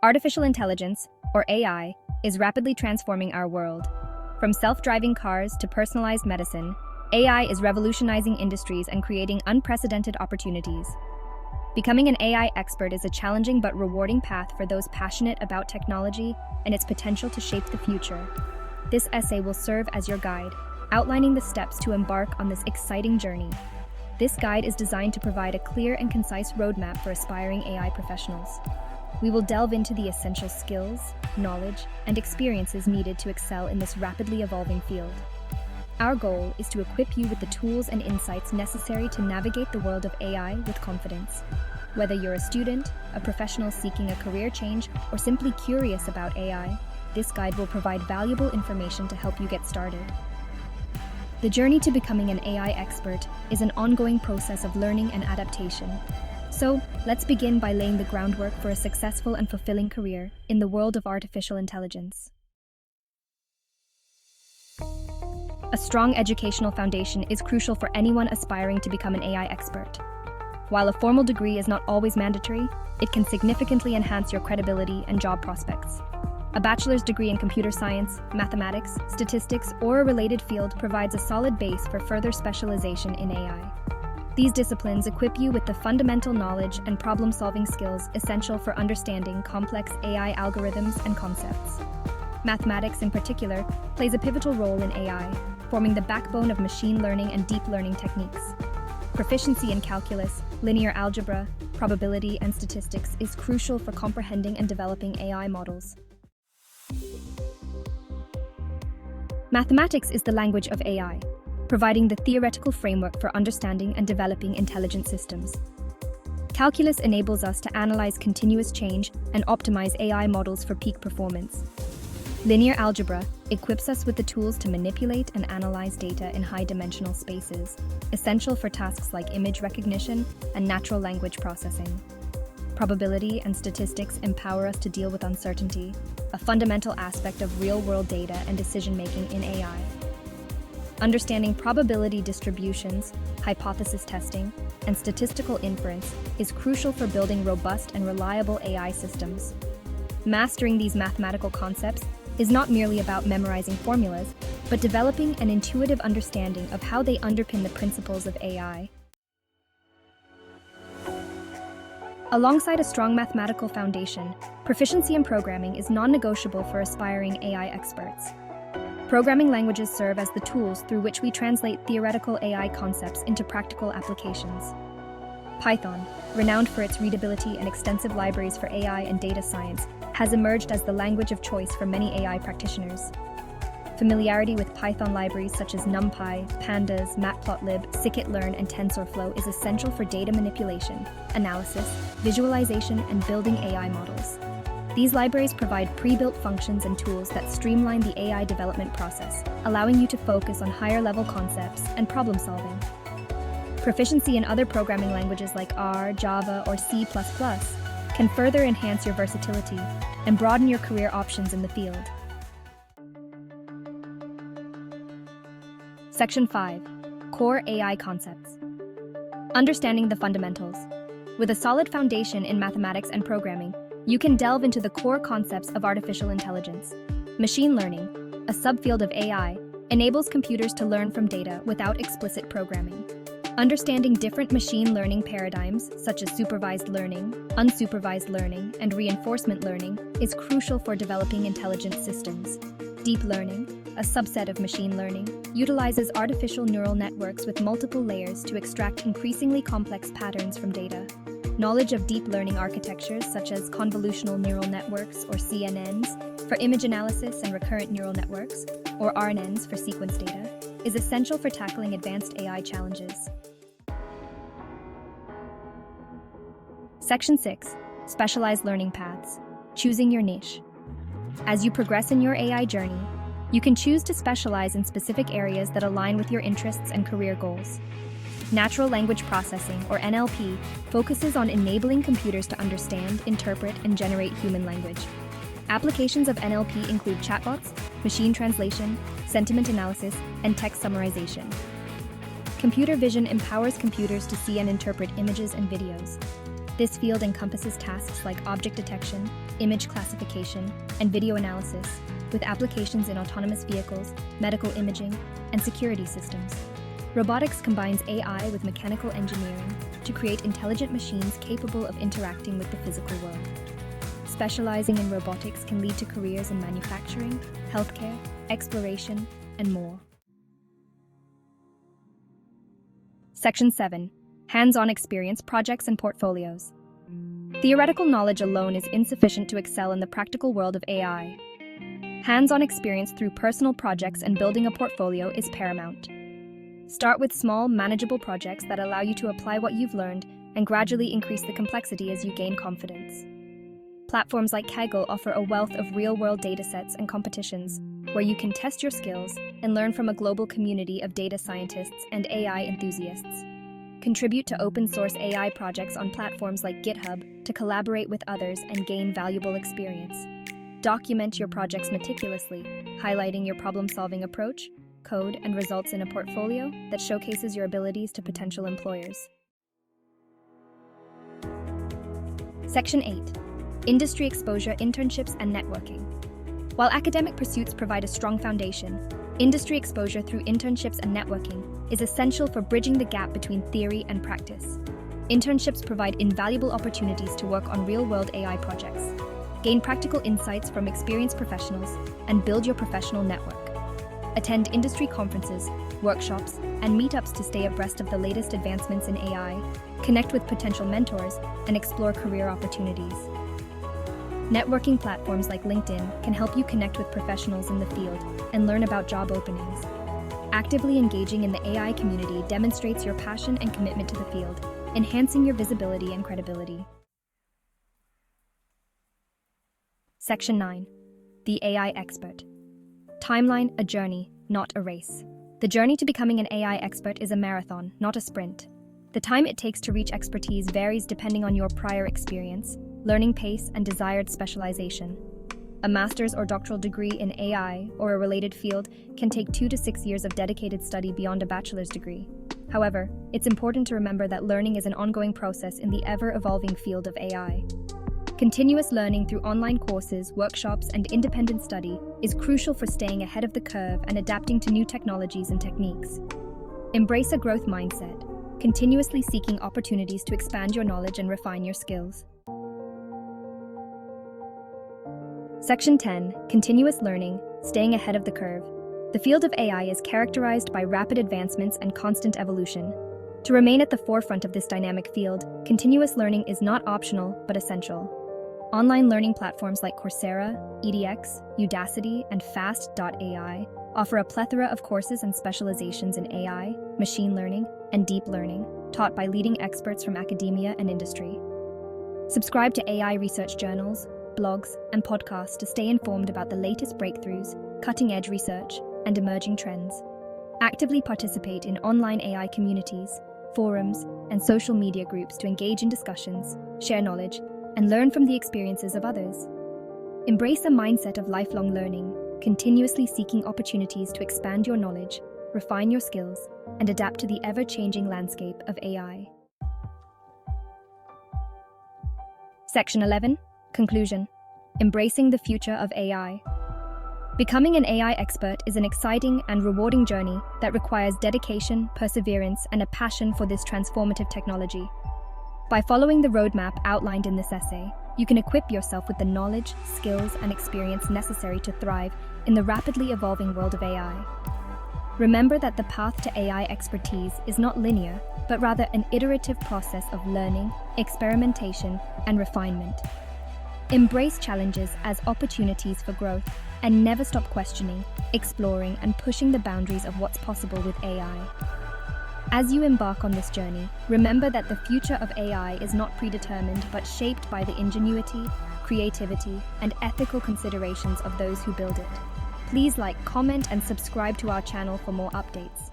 Artificial intelligence, or AI, is rapidly transforming our world. From self-driving cars to personalized medicine, AI is revolutionizing industries and creating unprecedented opportunities. Becoming an AI expert is a challenging but rewarding path for those passionate about technology and its potential to shape the future. This essay will serve as your guide, outlining the steps to embark on this exciting journey. This guide is designed to provide a clear and concise roadmap for aspiring AI professionals. We will delve into the essential skills, knowledge, and experiences needed to excel in this rapidly evolving field. Our goal is to equip you with the tools and insights necessary to navigate the world of AI with confidence. Whether you're a student, a professional seeking a career change, or simply curious about AI, this guide will provide valuable information to help you get started. The journey to becoming an AI expert is an ongoing process of learning and adaptation. So, let's begin by laying the groundwork for a successful and fulfilling career in the world of artificial intelligence. A strong educational foundation is crucial for anyone aspiring to become an AI expert. While a formal degree is not always mandatory, it can significantly enhance your credibility and job prospects. A bachelor's degree in computer science, mathematics, statistics, or a related field provides a solid base for further specialization in AI. These disciplines equip you with the fundamental knowledge and problem-solving skills essential for understanding complex AI algorithms and concepts. Mathematics, in particular, plays a pivotal role in AI, forming the backbone of machine learning and deep learning techniques. Proficiency in calculus, linear algebra, probability, and statistics is crucial for comprehending and developing AI models. Mathematics is the language of AI, providing the theoretical framework for understanding and developing intelligent systems. Calculus enables us to analyze continuous change and optimize AI models for peak performance. Linear algebra equips us with the tools to manipulate and analyze data in high-dimensional spaces, essential for tasks like image recognition and natural language processing. Probability and statistics empower us to deal with uncertainty, a fundamental aspect of real-world data and decision-making in AI. Understanding probability distributions, hypothesis testing, and statistical inference is crucial for building robust and reliable AI systems. Mastering these mathematical concepts is not merely about memorizing formulas, but developing an intuitive understanding of how they underpin the principles of AI. Alongside a strong mathematical foundation, proficiency in programming is non-negotiable for aspiring AI experts. Programming languages serve as the tools through which we translate theoretical AI concepts into practical applications. Python, renowned for its readability and extensive libraries for AI and data science, has emerged as the language of choice for many AI practitioners. Familiarity with Python libraries such as NumPy, Pandas, Matplotlib, scikit-learn, and TensorFlow is essential for data manipulation, analysis, visualization, and building AI models. These libraries provide pre-built functions and tools that streamline the AI development process, allowing you to focus on higher-level concepts and problem-solving. Proficiency in other programming languages like R, Java, or C++ can further enhance your versatility and broaden your career options in the field. Section 5. Core AI Concepts. Understanding the fundamentals. With a solid foundation in mathematics and programming, you can delve into the core concepts of artificial intelligence. Machine learning, a subfield of AI, enables computers to learn from data without explicit programming. Understanding different machine learning paradigms, such as supervised learning, unsupervised learning, and reinforcement learning, is crucial for developing intelligent systems. Deep learning, a subset of machine learning, utilizes artificial neural networks with multiple layers to extract increasingly complex patterns from data. Knowledge of deep learning architectures, such as convolutional neural networks, or CNNs, for image analysis and recurrent neural networks, or RNNs for sequence data, is essential for tackling advanced AI challenges. Section 6. Specialized learning paths. Choosing your niche. As you progress in your AI journey, you can choose to specialize in specific areas that align with your interests and career goals. Natural language processing, or NLP, focuses on enabling computers to understand, interpret, and generate human language. Applications of NLP include chatbots, machine translation, sentiment analysis, and text summarization. Computer vision empowers computers to see and interpret images and videos. This field encompasses tasks like object detection, image classification, and video analysis, with applications in autonomous vehicles, medical imaging, and security systems. Robotics combines AI with mechanical engineering to create intelligent machines capable of interacting with the physical world. Specializing in robotics can lead to careers in manufacturing, healthcare, exploration, and more. Section 7. Hands-on experience, projects, and portfolios. Theoretical knowledge alone is insufficient to excel in the practical world of AI. Hands-on experience through personal projects and building a portfolio is paramount. Start with small, manageable projects that allow you to apply what you've learned and gradually increase the complexity as you gain confidence. Platforms like Kaggle offer a wealth of real-world datasets and competitions where you can test your skills and learn from a global community of data scientists and AI enthusiasts. Contribute to open-source AI projects on platforms like GitHub to collaborate with others and gain valuable experience. Document your projects meticulously, highlighting your problem-solving approach, code, and results in a portfolio that showcases your abilities to potential employers. Section 8. Industry exposure, internships, and networking. While academic pursuits provide a strong foundation, industry exposure through internships and networking is essential for bridging the gap between theory and practice. Internships provide invaluable opportunities to work on real-world AI projects, gain practical insights from experienced professionals, and build your professional network. Attend industry conferences, workshops, and meetups to stay abreast of the latest advancements in AI, connect with potential mentors, and explore career opportunities. Networking platforms like LinkedIn can help you connect with professionals in the field and learn about job openings. Actively engaging in the AI community demonstrates your passion and commitment to the field, enhancing your visibility and credibility. Section 9. The AI expert. Timeline, a journey, not a race. The journey to becoming an AI expert is a marathon, not a sprint. The time it takes to reach expertise varies depending on your prior experience, learning pace, and desired specialization. A master's or doctoral degree in AI or a related field can take 2 to 6 years of dedicated study beyond a bachelor's degree. However, it's important to remember that learning is an ongoing process in the ever-evolving field of AI. Continuous learning through online courses, workshops, and independent study is crucial for staying ahead of the curve and adapting to new technologies and techniques. Embrace a growth mindset, continuously seeking opportunities to expand your knowledge and refine your skills. Section 10. Continuous learning, staying ahead of the curve. The field of AI is characterized by rapid advancements and constant evolution. To remain at the forefront of this dynamic field, continuous learning is not optional but essential. Online learning platforms like Coursera, edX, Udacity, and Fast.ai offer a plethora of courses and specializations in AI, machine learning, and deep learning, taught by leading experts from academia and industry. Subscribe to AI research journals, blogs, and podcasts to stay informed about the latest breakthroughs, cutting-edge research, and emerging trends. Actively participate in online AI communities, forums, and social media groups to engage in discussions, share knowledge, and learn from the experiences of others. Embrace a mindset of lifelong learning, continuously seeking opportunities to expand your knowledge, refine your skills, and adapt to the ever-changing landscape of AI. Section 11. Conclusion. Embracing the future of AI. Becoming an AI expert is an exciting and rewarding journey that requires dedication, perseverance, and a passion for this transformative technology. By following the roadmap outlined in this essay, you can equip yourself with the knowledge, skills, and experience necessary to thrive in the rapidly evolving world of AI. Remember that the path to AI expertise is not linear, but rather an iterative process of learning, experimentation, and refinement. Embrace challenges as opportunities for growth and never stop questioning, exploring, and pushing the boundaries of what's possible with AI. As you embark on this journey, remember that the future of AI is not predetermined but shaped by the ingenuity, creativity, and ethical considerations of those who build it. Please like, comment, and subscribe to our channel for more updates.